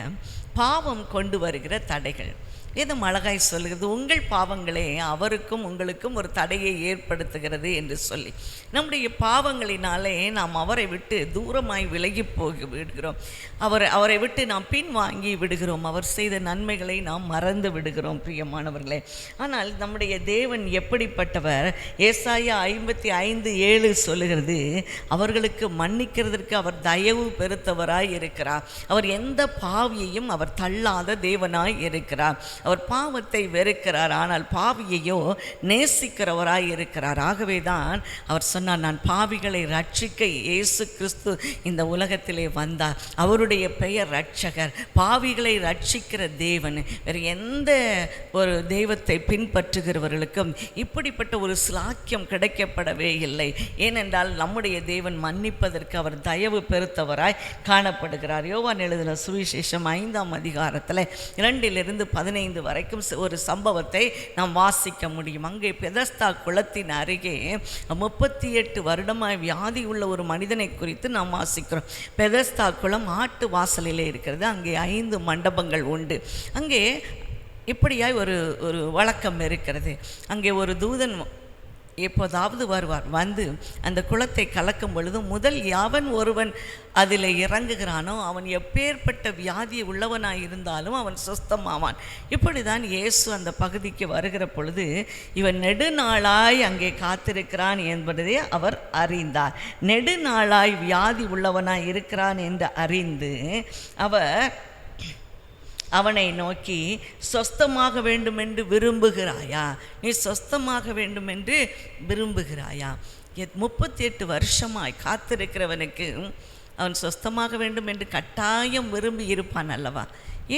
பாவம் கொண்டு வருகிற தடைகள். வேதம் அழகாய் சொல்கிறது, உங்கள் பாவங்களே அவருக்கும் உங்களுக்கும் ஒரு தடையை ஏற்படுத்துகிறது என்று சொல்லி, நம்முடைய பாவங்களினாலே நாம் அவரை விட்டு தூரமாய் விலகி போய் விடுகிறோம். அவரை விட்டு நாம் பின்வாங்கி விடுகிறோம். அவர் செய்த நன்மைகளை நாம் மறந்து விடுகிறோம். பிரியமானவர்களே, ஆனால் நம்முடைய தேவன் எப்படிப்பட்டவர்? ஏசாயா 55:7 சொல்லுகிறது, அவர்களுக்கு மன்னிக்கிறதற்கு அவர் தயவு பெருத்தவராய் இருக்கிறார். அவர் எந்த பாவியையும் அவர் தள்ளாத தேவனாய் இருக்கிறார். அவர் பாவத்தை வெறுக்கிறார், ஆனால் பாவியையோ நேசிக்கிறவராய் இருக்கிறார். ஆகவே தான் அவர் சொன்னார், நான் பாவிகளை ரட்சிக்க இயேசு கிறிஸ்து இந்த உலகத்திலே வந்தார். அவருடைய பெயர் ரட்சகர். பாவிகளை ரட்சிக்கிற தேவன். வேறு எந்த ஒரு தெய்வத்தை பின்பற்றுகிறவர்களுக்கும் இப்படிப்பட்ட ஒரு ஸ்லாக்கியம் கிடைக்கப்படவே இல்லை. ஏனென்றால் நம்முடைய தேவன் மன்னிப்பதற்கு அவர் தயவு பெருத்தவராய் காணப்படுகிறார். யோவான் எழுதின சுவிசேஷம் 5ஆம் அதிகாரத்தில் 2-15 வரைக்கும் ஒரு சம்பவத்தை நாம் வாசிக்க முடியும். அங்கே பெதஸ்தா குளத்தின் அருகே 38 வருடமாய் வியாதி உள்ள ஒரு மனிதனை குறித்து நாம் வாசிக்கிறோம். பெதஸ்தா குளம் ஆட்டு வாசலிலே இருக்கிறது. அங்கே 5 மண்டபங்கள் உண்டு. அங்கே இப்படியாய் ஒரு வழக்கம் இருக்கிறது. அங்கே ஒரு தூதன் எப்போதாவது வருவார். வந்து அந்த குளத்தை கலக்கும் பொழுது முதல் எவன் ஒருவன் அதில் இறங்குகிறானோ அவன் எப்பேற்பட்ட வியாதி உள்ளவனாய் இருந்தாலும் அவன் சுஸ்தமாவான். இப்படி தான் இயேசு அந்த பகுதிக்கு வருகிற பொழுது இவன் நெடுநாளாய் அங்கே காத்திருக்கிறான் என்பதை அவர் அறிந்தார். நெடுநாளாய் வியாதி உள்ளவனாய் இருக்கிறான் என்று அறிந்து அவர் அவனை நோக்கி, சொஸ்தமாக வேண்டுமென்று விரும்புகிறாயா? நீ சொஸ்தமாக வேண்டுமென்று விரும்புகிறாயா? 38 வருஷமாய் காத்திருக்கிறவனுக்கு அவன் சொஸ்தமாக வேண்டும் என்று கட்டாயம் விரும்பி இருப்பான் அல்லவா?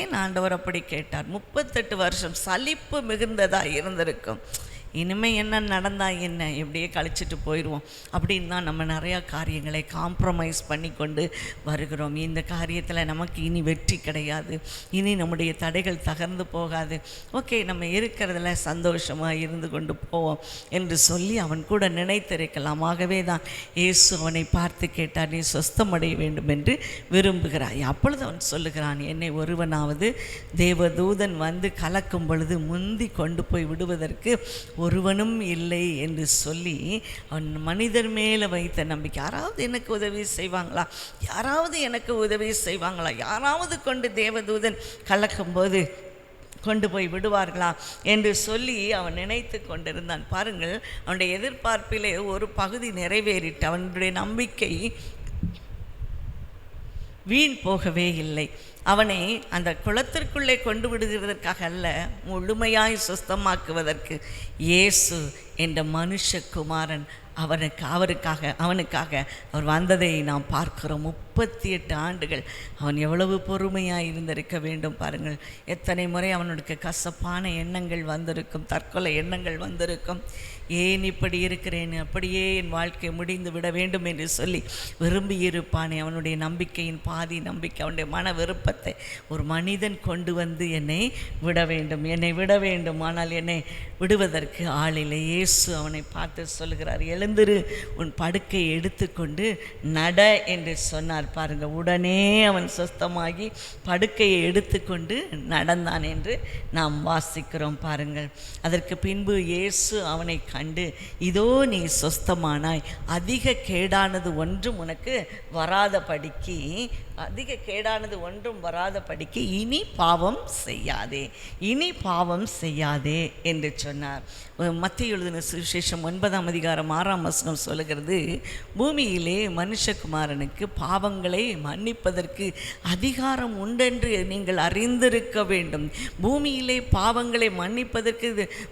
ஏன் ஆண்டவர் அப்படி கேட்டார்? 38 வருஷம் சலிப்பு மிகுந்ததாக இருந்திருக்கும். இனிமேல் என்ன நடந்தால் என்ன, எப்படியே கழிச்சிட்டு போயிடுவோம் அப்படின்னு தான் நம்ம நிறையா காரியங்களை காம்ப்ரமைஸ் பண்ணி கொண்டு வருகிறோம். இந்த காரியத்தில் நமக்கு இனி வெற்றி கிடையாது, இனி நம்முடைய தடைகள் தகர்ந்து போகாது, ஓகே நம்ம இருக்கிறதுல சந்தோஷமாக இருந்து கொண்டு போவோம் என்று சொல்லி அவன் கூட நினைத்திருக்கலாம். ஆகவே தான் இயேசு அவனை பார்த்து கேட்டார், நீ சொஸ்தமடைய வேண்டும் என்று விரும்புகிறாய்? அப்பொழுது அவன் சொல்லுகிறான், என்னை ஒருவனாவது தேவதூதன் வந்து கலக்கும் பொழுது முந்தி கொண்டு போய் விடுவதற்கு ஒருவனும் இல்லை என்று சொல்லி அவன் மனிதர் மேலே வைத்த நம்பிக்கை, யாராவது எனக்கு உதவி செய்வாங்களா, யாராவது எனக்கு உதவி செய்வாங்களா, யாராவது கொண்டு தேவதூதன் கலக்கும்போது கொண்டு போய் விடுவார்களா என்று சொல்லி அவன் நினைத்து கொண்டிருந்தான். பாருங்கள், அவனுடைய எதிர்பார்ப்பிலே ஒரு பகுதி நிறைவேறிட்டு அவனுடைய நம்பிக்கை வீண் போகவே இல்லை. அவனை அந்த குளத்திற்குள்ளே கொண்டு விடுகிறதற்காக அல்ல, முழுமையாய் சுத்தமாக்குவதற்கு இயேசு என்ற மனுஷகுமாரன் அவனுக்காக அவர் வந்ததை நாம் பார்க்கிறோம். 38 ஆண்டுகள் அவன் எவ்வளவு பொறுமையாக இருந்திருக்க வேண்டும் பாருங்கள். எத்தனை முறை அவனுக்கு கசப்பான எண்ணங்கள் வந்திருக்கும், தற்கொலை எண்ணங்கள் வந்திருக்கும். ஏன் இப்படி இருக்கிறேன், அப்படியே என் வாழ்க்கை முடிந்து விட வேண்டும் என்று சொல்லி விரும்பி இருப்பானே. அவனுடைய நம்பிக்கையின் பாதி நம்பிக்கை, அவனுடைய மன விருப்பத்தை ஒரு மனிதன் கொண்டு வந்து என்னை விட வேண்டும், ஆனால் என்னை விடுவதற்கு ஆளில்லை. இயேசு அவனை பார்த்து சொல்கிறார், எழுந்திரு, உன் படுக்கை எடுத்துக்கொண்டு நட என்று சொன்னார். சொன்னார் பாருங்க, உடனே அவன் சொஸ்தமாகி படுக்கையை எடுத்துக்கொண்டு நடந்தான் என்று நாம் வாசிக்கிறோம் பாருங்கள். அதற்கு பின்பு இயேசு அவனை கண்டு, இதோ நீ சொஸ்தமானாய், அதிக கேடானது ஒன்றும் உனக்கு வராதபடிக்கு இனி பாவம் செய்யாதே, இனி பாவம் செய்யாதே என்று சொன்னார். மத்தேயு எழுதின சுவிசேஷம் 9ஆம் அதிகாரம் 6ஆம் வசனம் சொல்லுகிறது, பூமியிலே மனுஷகுமாரனுக்கு பாவங்களை மன்னிப்பதற்கு அதிகாரம் உண்டென்று நீங்கள் அறிந்திருக்க வேண்டும். பூமியிலே பாவங்களை மன்னிப்பதற்கு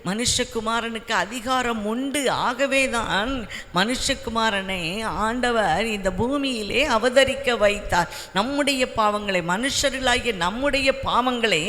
மனுஷகுமாரனுக்கு அதிகாரம் உண்டு. ஆகவே தான் மனுஷகுமாரனை ஆண்டவர் இந்த பூமியிலே அவதரிக்க வைத்தார். நம்முடைய பாவங்களை, மனுஷர்களாகிய நம்முடைய பாவங்களை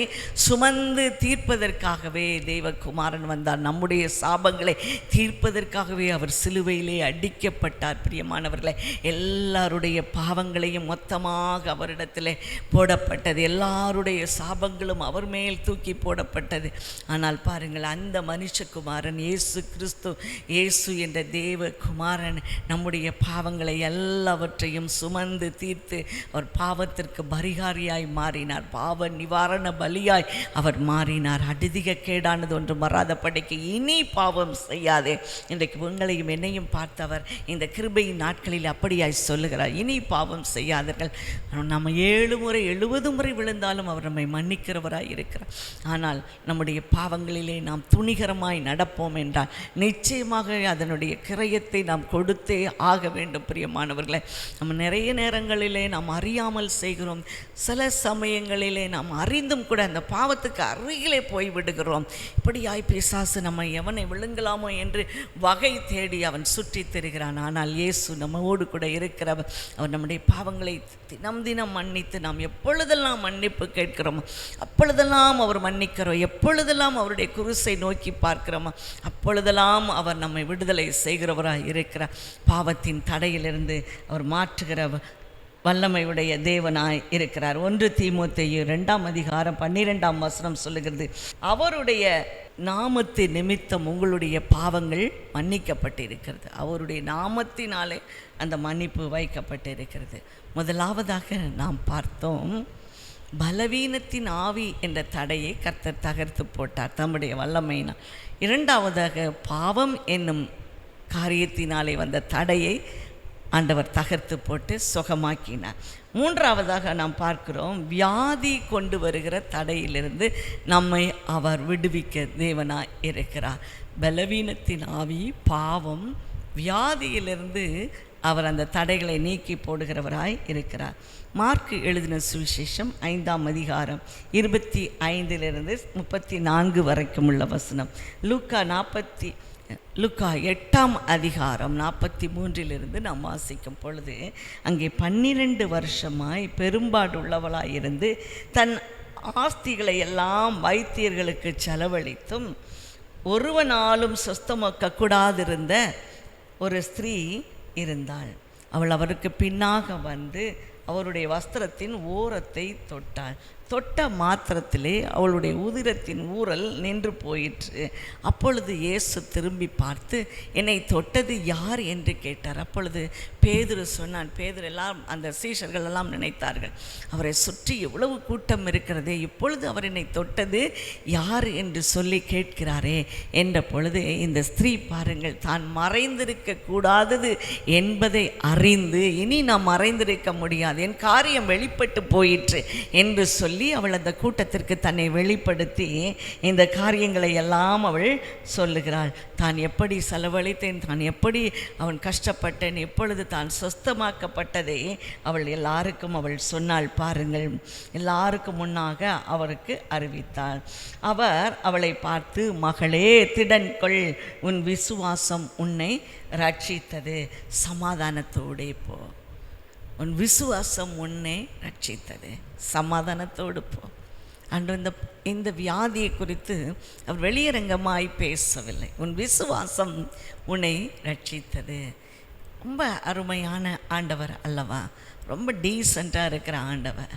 சுமந்து தீர்ப்பதற்காகவே தேவகுமாரன் வந்தார். நம்முடைய சாபங்களை தீர்ப்பதற்காகவே அவர் சிலுவையிலே அடிக்கப்பட்டார். பிரியமானவர்களே, எல்லாருடைய பாவங்களையும் மொத்தமாக அவரிடத்திலே போடப்பட்டது. எல்லாருடைய சாபங்களும் அவர் மேல் தூக்கி போடப்பட்டது. ஆனால் பாருங்கள், அந்த மனுஷகுமாரன் இயேசு கிறிஸ்து, இயேசு என்ற தேவகுமாரன் நம்முடைய பாவங்களை எல்லாவற்றையும் சுமந்து தீர்த்து அவர் பாவத்திற்கு பரிகாரியாய் மாறினார். பாவ நிவாரண பலியாய் அவர் மாறினார். அதிக கேடானது ஒன்று வராதபடிக்கு இனி பாவம் செய்யாதே. இன்றைக்கு உங்களையும் என்னையும் பார்த்தவர் இந்த கிருபையின் நாட்களில் அப்படியாய் சொல்லுகிறார், இனி பாவம் செய்யாதீர்கள். நம்ம 7 முறை 70 முறை விழுந்தாலும் அவர் நம்மை மன்னிக்கிறவராய் இருக்கிறார். ஆனால் நம்முடைய பாவங்களிலே நாம் துணிகரமாய் நடப்போம் என்றால் நிச்சயமாக அதனுடைய கிரயத்தை நாம் கொடுத்தே ஆக வேண்டும். பிரியமானவர்களே, நம்ம நிறைய நேரங்களிலே நாம் அறியாமல் செய்கிறோம். சில சமயங்களிலே நாம் அறிந்தும் கூட அந்த பாவத்துக்கு அருகிலே போய் விடுகிறோம். இப்படியாய் பிசாசு நம்ம எவனை விழுங்கலாமோ என்று வகை தேடி அவன் சுற்றி திரிகிறான். ஆனால் இயேசு நம்மோடு கூட இருக்கிறவர். அவர் நம்முடைய பாவங்களை தினம் தினம் மன்னித்து, நாம் எப்பொழுதெல்லாம் மன்னிப்பு கேட்கிறோமோ அப்பொழுதெல்லாம் அவர் மன்னிக்கிறோம். எப்பொழுதெல்லாம் அவருடைய குருசை நோக்கி பார்க்கிறோமோ அப்பொழுதெல்லாம் அவர் நம்மை விடுதலை செய்கிறவராக இருக்கிறார். பாவத்தின் தடையிலிருந்து அவர் மாற்றுகிறவர் வல்லமையுடைய தேவனாய் இருக்கிறார். 1 தீமோத்தேயு 2ஆம் அதிகாரம் 12ஆம் வசனம் சொல்லுகிறது, அவருடைய நாமத்து நிமித்தம் உங்களுடைய பாவங்கள் மன்னிக்கப்பட்டிருக்கிறது. அவருடைய நாமத்தினாலே அந்த மன்னிப்பு வைக்கப்பட்டிருக்கிறது. முதலாவதாக நாம் பார்த்தோம், பலவீனத்தின் ஆவி என்ற தடையை கர்த்தர் தகர்த்து போட்டார் தம்முடைய வல்லமையினால். இரண்டாவதாக பாவம் என்னும் காரியத்தினாலே வந்த தடையை ஆண்டவர் தகர்த்து போட்டு சுகமாக்கினார். மூன்றாவதாக நாம் பார்க்கிறோம், வியாதி கொண்டு வருகிற தடையிலிருந்து நம்மை அவர் விடுவிக்க தேவனாய் இருக்கிறார். பலவீனத்தின் ஆவி, பாவம், வியாதியிலிருந்து அவர் அந்த தடைகளை நீக்கி போடுகிறவராய் இருக்கிறார். மார்க்கு எழுதின சுவிசேஷம் 5ஆம் அதிகாரம் 25 34 வரைக்கும் உள்ள வசனம். லூக்கா 8ஆம் அதிகாரம் 43 நாம் வாசிக்கும் பொழுது, அங்கே 12 வருஷமாய் பெரும்பாடுள்ளவளாய் இருந்து தன் ஆஸ்திகளை எல்லாம் வைத்தியர்களுக்கு செலவழித்தும் ஒருவனாலும் சொஸ்தமாக்க கூடாதிருந்த ஒரு ஸ்திரீ இருந்தாள். அவள் அவருக்கு பின்னாக வந்து அவருடைய வஸ்திரத்தின் ஓரத்தை தொட்டாள். தொட்ட மாத்திரத்திலே அவளுடைய உதிரத்தின் ஊறல் நின்று போயிற்று. அப்பொழுது இயேசு திரும்பி பார்த்து, என்னை தொட்டது யார் என்று கேட்டார். அப்பொழுது பேதுரு சொன்னான். பேதுரு எல்லாம், அந்த சீஷர்கள் எல்லாம் நினைத்தார்கள், அவரை சுற்றி எவ்வளவு கூட்டம் இருக்கிறதே, இப்பொழுது அவர் என்னை தொட்டது யார் என்று சொல்லி கேட்கிறாரே என்ற பொழுது, இந்த ஸ்திரீ பாருங்கள், தான் மறைந்திருக்க கூடாதது என்பதை அறிந்து, இனி நான் மறைந்திருக்க முடியாது, என் காரியம் வெளிப்பட்டு போயிற்று என்று சொல்லி அவள் அந்த கூட்டத்திற்கு தன்னை வெளிப்படுத்தி இந்த காரியங்களை எல்லாம் அவள் சொல்லுகிறாள். தான் எப்படி செலவழித்தேன், தான் எப்படி அவன் கஷ்டப்பட்டேன், எப்பொழுது தான் சொஸ்தமாக்கப்பட்டதை அவள் எல்லாருக்கும் அவள் சொன்னாள். பாருங்கள், எல்லாருக்கும் முன்னாக அவருக்கு அறிவித்தாள். அவர் அவளை பார்த்து, மகளே திடன் கொள், உன் விசுவாசம் உன்னை ரட்சித்தது, சமாதானத்தோடே போ. உன் விசுவாசம் உன்னை ரட்சித்தது, சமாதானத்தோடு போ. அன்று இந்த வியாதியை குறித்து அவர் வெளியரங்கமாய் பேசவில்லை. உன் விசுவாசம் உன்னை ரட்சித்தது. ரொம்ப அருமையான ஆண்டவர் அல்லவா? ரொம்ப டீசெண்டாக இருக்கிற ஆண்டவர்.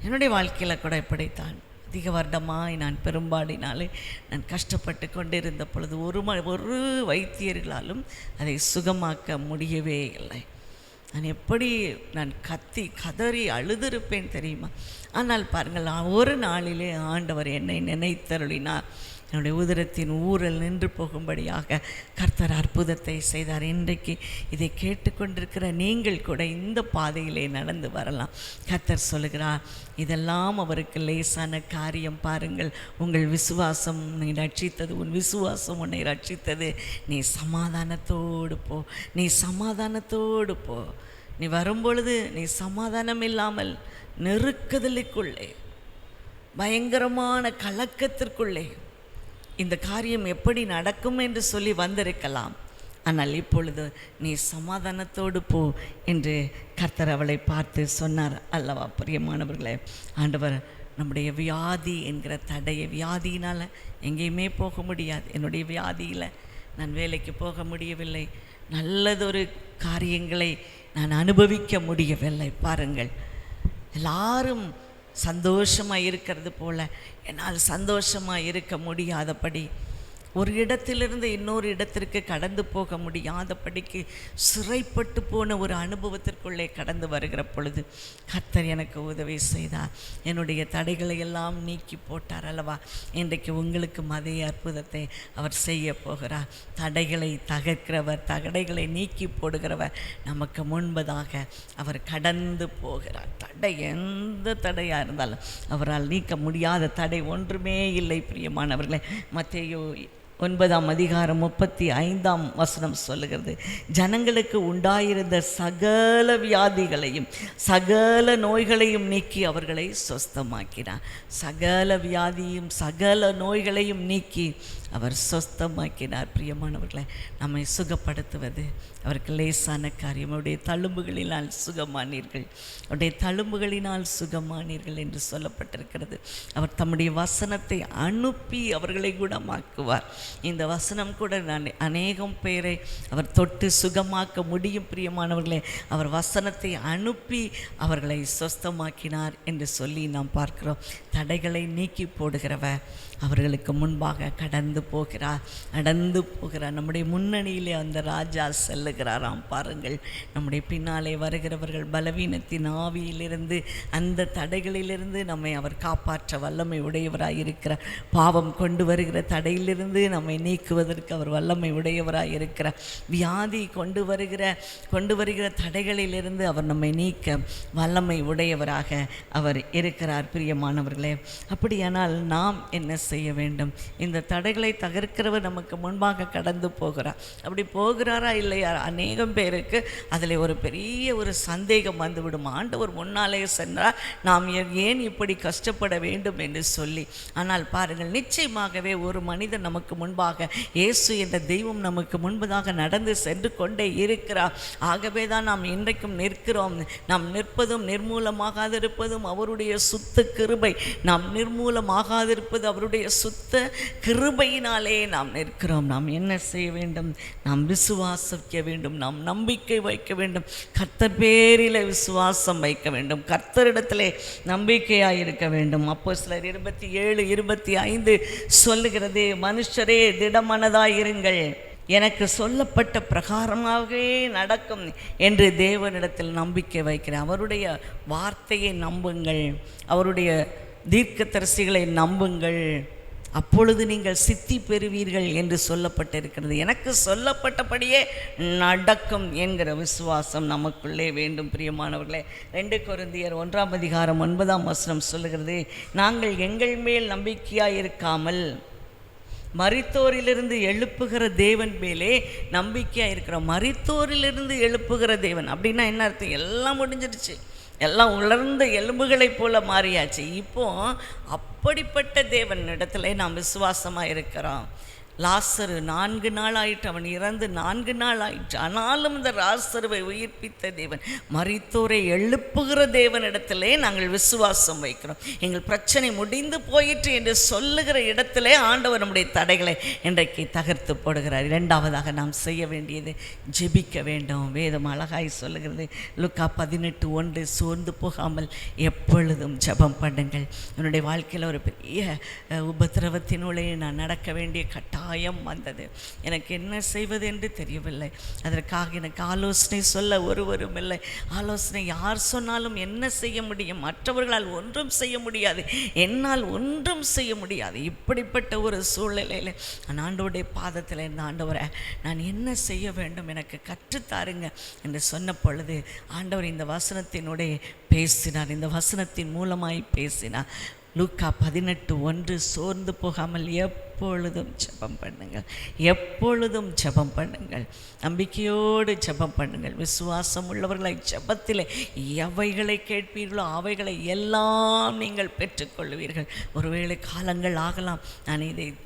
என்னுடைய வாழ்க்கையில் கூட இப்படித்தான். அதிக வருடமாய் நான் பெரும்பாடினாலே நான் கஷ்டப்பட்டு கொண்டிருந்த பொழுது ஒரு வைத்தியர்களாலும் அதை சுகமாக்க முடியவே இல்லை. நான் கத்தி கதறி அழுதிருப்பேன் தெரியுமா. ஆனால் பாருங்கள், ஒரு நாளிலே ஆண்டவர் என்னை நினைத்தருளினார். என்னுடைய உதரத்தின் ஊரல் நின்று போகும்படியாக கர்த்தர் அற்புதத்தை செய்தார். இன்றைக்கு இதை கேட்டுக்கொண்டிருக்கிற நீங்கள் கூட இந்த பாதையிலே நடந்து வரலாம். கர்த்தர் சொல்லுகிறார், இதெல்லாம் அவருக்கு லேசான காரியம். பாருங்கள், உங்கள் விசுவாசம் உன்னை ரட்சித்தது, உன் விசுவாசம் உன்னை ரட்சித்தது. நீ சமாதானத்தோடு போ, நீ சமாதானத்தோடு போ. நீ வரும்பொழுது நீ சமாதானம் இல்லாமல் நெருக்குதலுக்குள்ளே, பயங்கரமான கலக்கத்திற்குள்ளே இந்த காரியம் எப்படி நடக்கும் என்று சொல்லி வந்திருக்கலாம். ஆனால் இப்பொழுது நீ சமாதானத்தோடு போ என்று கர்த்தர் அவளை பார்த்து சொன்னார் அல்லவா. பிரியமானவர்களே, ஆண்டவர் நம்முடைய வியாதி என்கிற தடையை, வியாதியினால் எங்கேயுமே போக முடியாது. என்னுடைய வியாதியில் நான் வேலைக்கு போக முடியவில்லை, நல்லதொரு காரியங்களை நான் அனுபவிக்க முடியவில்லை. பாருங்கள், எல்லாரும் சந்தோஷமாக இருக்கிறது போல் என்னால் சந்தோஷமாக இருக்க முடியாதபடி, ஒரு இடத்திலிருந்து இன்னொரு இடத்திற்கு கடந்து போக முடியாதபடிக்கு சிறைப்பட்டு போன ஒரு அனுபவத்திற்குள்ளே கடந்து வருகிற பொழுது கர்த்தர் எனக்கு உதவி செய்தார். என்னுடைய தடைகளை எல்லாம் நீக்கி போட்டார் அல்லவா. இன்றைக்கு உங்களுக்கும் அதே அற்புதத்தை அவர் செய்ய போகிறார். தடைகளை தகர்க்கிறவர், தடைகளை நீக்கி போடுகிறவர், நமக்கு முன்பதாக அவர் கடந்து போகிறார். தடை எந்த தடையாக இருந்தாலும் அவரால் நீக்க முடியாத தடை ஒன்றுமே இல்லை. பிரியமானவர்களே, மத்தேயு 9:35 சொல்லுகிறது, ஜனங்களுக்கு உண்டாயிருந்த சகல வியாதிகளையும் சகல நோய்களையும் நீக்கி அவர்களை சொஸ்தமாக்கினார். சகல வியாதியும் சகல நோய்களையும் நீக்கி அவர் சொஸ்தமாக்கினார். பிரியமானவர்களை, நம்மை சுகப்படுத்துவது அவருக்கு லேசான காரியம். அவருடைய தழும்புகளினால் சுகமானீர்கள், அவருடைய தழும்புகளினால் சுகமானீர்கள் என்று சொல்லப்பட்டிருக்கிறது. அவர் தம்முடைய வசனத்தை அனுப்பி அவர்களை குணமாக்குவார். இந்த வசனம் கூட நான் அநேகம் பேரை அவர் தொட்டு சுகமாக்க முடியும். பிரியமானவர்களே, அவர் வசனத்தை அனுப்பி அவர்களை சொஸ்தமாக்கினார் என்று சொல்லி நாம் பார்க்கிறோம். தடைகளை நீக்கி போடுகிறவர் அவர்களுக்கு முன்பாக கடந்து போகிறார், நடந்து போகிறார். நம்முடைய முன்னணியிலே அந்த ராஜா செல்லுகிறாராம். பாருங்கள், நம்முடைய பின்னாலே வருகிறவர்கள் பலவீனத்தின் ஆவியிலிருந்து, அந்த தடைகளிலிருந்து நம்மை அவர் காப்பாற்ற வல்லமை உடையவராய் இருக்கிறார். பாவம் கொண்டு வருகிற தடையிலிருந்து நம்மை நீக்குவதற்கு அவர் வல்லமை உடையவராய் இருக்கிறார். வியாதி கொண்டு வருகிற தடைகளிலிருந்து அவர் நம்மை நீக்க வல்லமை உடையவராக அவர் இருக்கிறார். பிரியமானவர்களே, அப்படியானால் நாம் என்ன செய்ய வேண்டும்? இந்த தடைகளை தகர்க்கிறவர் நமக்கு முன்பாக கடந்து போகிறார். அப்படி போகிறாரா இல்லையா? அநேகம் பேருக்கு அதில் ஒரு பெரிய ஒரு சந்தேகம் வந்துவிடும். ஆண்டவர் முன்னாலே சென்றால் நாம் ஏன் இப்படி கஷ்டப்பட வேண்டும் என்று சொல்லி. ஆனால் பாருங்கள், நிச்சயமாகவே ஒரு மனிதன் நமக்கு முன்பாக, இயேசு என்ற தெய்வம் நமக்கு முன்பதாக நடந்து சென்று கொண்டே இருக்கிறார். ஆகவே தான் நாம் இன்றைக்கும் நிற்கிறோம். நாம் நிற்பதும் நிர்மூலமாகாதிருப்பதும் அவருடைய சுத்த கிருபை. நாம் நிர்மூலமாகாதிருப்பது அவருடைய சுத்த கிருபையினாலே நாம் நிற்கிறோம். நாம் என்ன செய்ய வேண்டும்? நாம் விசுவாசிக்க வேண்டும், நாம் நம்பிக்கை வைக்க வேண்டும், கர்த்தர் பேரிலே விசுவாசம் வைக்க வேண்டும், கர்த்தரிடத்திலே நம்பிக்கையாக இருக்க வேண்டும். அப்போஸ்தலர் 27:25 சொல்லுகிறது, மனுஷரே திடமனதாயிருங்கள், எனக்கு சொல்லப்பட்ட பிரகாரமாகவே நடக்கும் என்று தேவனிடத்தில் நம்பிக்கை வைக்கிறேன். அவருடைய வார்த்தையை நம்புங்கள், அவருடைய தீர்க்கதரிசிகளை நம்புங்கள், அப்பொழுது நீங்கள் சித்தி பெறுவீர்கள் என்று சொல்லப்பட்டிருக்கிறது. எனக்கு சொல்லப்பட்டபடியே நடக்கும் என்கிற விசுவாசம் நமக்குள்ளே வேண்டும். பிரியமானவர்களே, 2 கொரிந்தியர் 1:9 சொல்லுகிறது, நாங்கள் எங்கள் மேல் நம்பிக்கையாக இருக்காமல் மரித்தோரிலிருந்து எழுப்புகிற தேவன் மேலே நம்பிக்கையாக இருக்கிறோம். மரித்தோரிலிருந்து எழுப்புகிற தேவன் அப்படின்னா என்ன அர்த்தம்? எல்லாம் முடிஞ்சிடுச்சு, எல்லாம் உலர்ந்த எலும்புகளைப் போல மாறியாச்சு. இப்போ அப்படிப்பட்ட தேவன் இடத்துல நாம் விசுவாசமாக இருக்கிறோம். லாசரு 4 நாள் ஆயிற்று, அவன் இறந்து 4 நாள் ஆயிற்று. ஆனாலும் இந்த லாசருவை உயிர்ப்பித்த தேவன், மரித்தோரை எழுப்புகிற தேவனிடத்திலே நாங்கள் விசுவாசம் வைக்கிறோம். எங்கள் பிரச்சனை முடிந்து போயிற்று என்று சொல்லுகிற இடத்திலே ஆண்டவர் நம்முடைய தடைகளை இன்றைக்கு தகர்த்து போடுகிறார். 2வதாக நாம் செய்ய வேண்டியது ஜெபிக்க வேண்டும். வேதம் அழகாய் சொல்லுகிறது, லூக்கா 18:1, சோர்ந்து போகாமல் எப்பொழுதும் ஜெபம் பண்ணுங்கள். என்னுடைய வாழ்க்கையில் ஒரு பெரிய உபத்திரவத்தினுள்ளே நான் நடக்க வேண்டிய கட்டாயம் பயம் வந்தது. எனக்கு என்ன செய்வது என்று தெரியவில்லை. அதற்காக எனக்கு ஆலோசனை சொல்ல ஒருவரும் இல்லை. ஆலோசனை யார் சொன்னாலும் என்ன செய்ய முடியும்? மற்றவர்களால் ஒன்றும் செய்ய முடியாது, என்னால் ஒன்றும் செய்ய முடியாது. இப்படிப்பட்ட ஒரு சூழ்நிலையில் நான் ஆண்டவருடைய பாதத்தில் இருந்த, ஆண்டவரை நான் என்ன செய்ய வேண்டும், எனக்கு கற்றுத்தாருங்க என்று சொன்ன பொழுது ஆண்டவர் இந்த வசனத்தினுடைய பேசினார். இந்த வசனத்தின் மூலமாய் பேசினார். லூக்கா 18:1, சோர்ந்து போகாமல் எப்பொழுதும் ஜெபம் பண்ணுங்கள், எப்பொழுதும் ஜெபம் பண்ணுங்கள், நம்பிக்கையோடு ஜெபம் பண்ணுங்கள், விசுவாசம் உள்ளவர்களை ஜெபத்தில் எவைகளை கேட்பீர்களோ அவைகளை எல்லாம் நீங்கள் பெற்றுக்கொள்வீர்கள். ஒருவேளை காலங்கள் ஆகலாம்.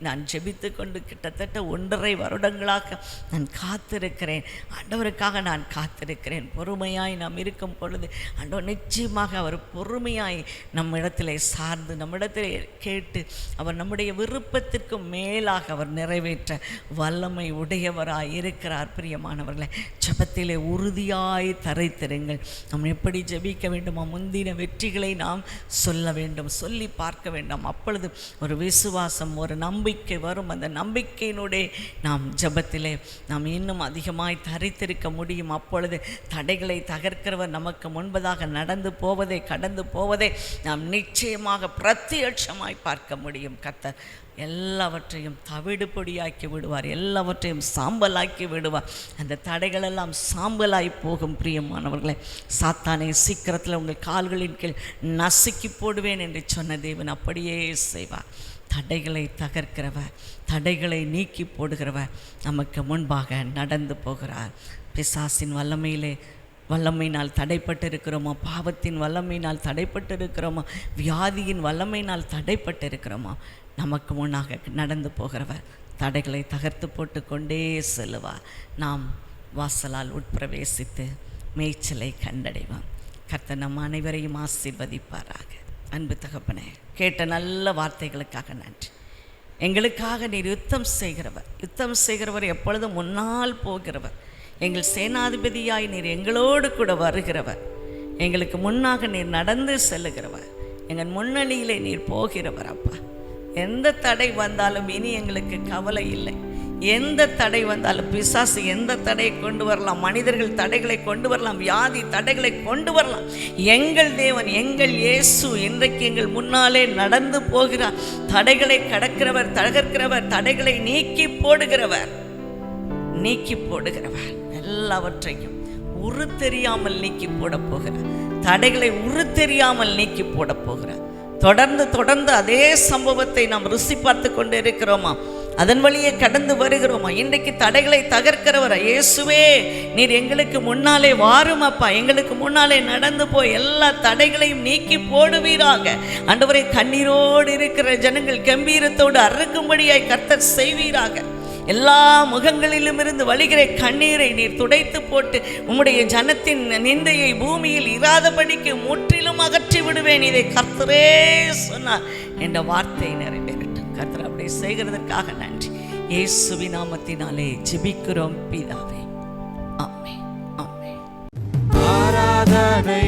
நான் ஜெபித்து கொண்டு கிட்டத்தட்ட 1.5 வருடங்களாக நான் காத்திருக்கிறேன். ஆண்டவருக்காக நான் காத்திருக்கிறேன். பொறுமையாய் நாம் இருக்கும் பொழுது ஆண்டவர் நிச்சயமாக அவர் பொறுமையாய் நம்மிடத்திலே சார்ந்து நம்மிடத்திலே கேட்டு அவர் நம்முடைய விருப்பத்திற்கு மேலாக அவர் நிறைவேற்ற வல்லமை உடையவராய் இருக்கிறார். பிரியமானவர்களே, ஜெபத்திலே உறுதியாய் தரித்திருங்கள். நாம் எப்படி ஜெபிக்க வேண்டுமோ முந்தின வெற்றிகளை நாம் சொல்ல வேண்டும், சொல்லி பார்க்க வேண்டும். அப்பொழுது ஒரு விசுவாசம், ஒரு நம்பிக்கை வரும். அந்த நம்பிக்கையினுடைய நாம் ஜெபத்திலே நாம் இன்னும் அதிகமாய் தரித்திருக்க முடியும். அப்பொழுது தடைகளை தகர்க்கிறவர் நமக்கு முன்பதாக நடந்து போவதை, கடந்து போவதை நாம் நிச்சயமாக பிரத்யட்சமாய் பார்க்க முடியும். கர்த்தர் எல்லாவற்றையும் தவிடு பொடியாக்கி விடுவார், எல்லாவற்றையும் சாம்பலாக்கி விடுவார். அந்த தடைகளெல்லாம் சாம்பலாய் போகும். பிரியமானவர்களே, சாத்தானை சீக்கிரத்தில் உங்கள் கால்களின் கீழ் நசுக்கி போடுவேன் என்று சொன்ன தேவன் அப்படியே செய்வார். தடைகளை தகர்க்கிறவர், தடைகளை நீக்கி போடுகிறவர் நமக்கு முன்பாக நடந்து போகிறார். பிசாசின் வல்லமையினால் தடைப்பட்டு இருக்கிறோமோ, பாவத்தின் வல்லமையினால் தடைப்பட்டு இருக்கிறோமோ, வியாதியின் வல்லமையினால் தடைப்பட்டு இருக்கிறோமோ, நமக்கு முன்னாக நடந்து போகிறவர் தடைகளை தகர்த்து போட்டு கொண்டே செல்லுவார். நாம் வாசலால் உட்பிரவேசித்து மேய்ச்சலை கண்டடைவோம். கர்த்தர் நம் அனைவரையும் ஆசீர்வதிப்பாராக. அன்பு தகப்பனே, கேட்ட நல்ல வார்த்தைகளுக்காக நன்றி. எங்களுக்காக நீர் யுத்தம் செய்கிறவர், எப்பொழுதும் முன்னால் போகிறவர், எங்கள் சேனாதிபதியாய் நீர் எங்களோடு கூட வருகிறவர், எங்களுக்கு முன்னாக நீர் நடந்து செல்லுகிறவர், எங்கள் முன்னணியிலே நீர் போகிறவர். அப்பா, எந்த தடை வந்தாலும் இனி எங்களுக்கு கவலை இல்லை. எந்த தடை வந்தாலும், பிசாசு எந்த தடையை கொண்டு வரலாம், மனிதர்கள் தடைகளை கொண்டு வரலாம், வியாதி தடைகளை கொண்டு வரலாம், எங்கள் தேவன், எங்கள் இயேசு இன்றைக்கு எங்கள் முன்னாலே நடந்து போகிறார். தடைகளை கடக்கிறவர், தகர்க்கிறவர், தடைகளை நீக்கி போடுகிறவர், எல்லாவற்றையும் உரு தெரியாமல் நீக்கி போட போகிறார். தடைகளை உரு தெரியாமல் நீக்கி போட போகிறார். தொடர்ந்து அதே சம்பவத்தை நாம் ருசி பார்த்து கொண்டு இருக்கிறோமா? அதன் வழியே கடந்து வருகிறோமா? இன்றைக்கு தடைகளை தகர்க்கிறவர இயேசுவே, நீர் எங்களுக்கு முன்னாலே வாரும் அப்பா, எங்களுக்கு முன்னாலே நடந்து போய் எல்லா தடைகளையும் நீக்கி போடுவீராக. ஆண்டவரே, கண்ணீரோடு இருக்கிற ஜனங்கள் கம்பீரத்தோடு அறுக்கும்படியாய் கர்த்தர் செய்வீராக. எல்லா முகங்களிலும் இருந்து வழிகிற கண்ணீரை நீர் துடைத்து போட்டு உம்முடைய ஜனத்தின் நிந்தையை பூமியில் இராதபடிக்கு முற்றிலும் அகற்றி விடுவேன், இதை கர்த்தரே சொன்னார் என்ற வார்த்தை நிறைவேறட்டும். கர்த்தர் அப்படி செய்கிறதற்காக நன்றி. இயேசுவின் நாமத்தினாலே ஜெபிக்கிறோம் பிதாவே, ஆமென், ஆமென்.
ஆராதனை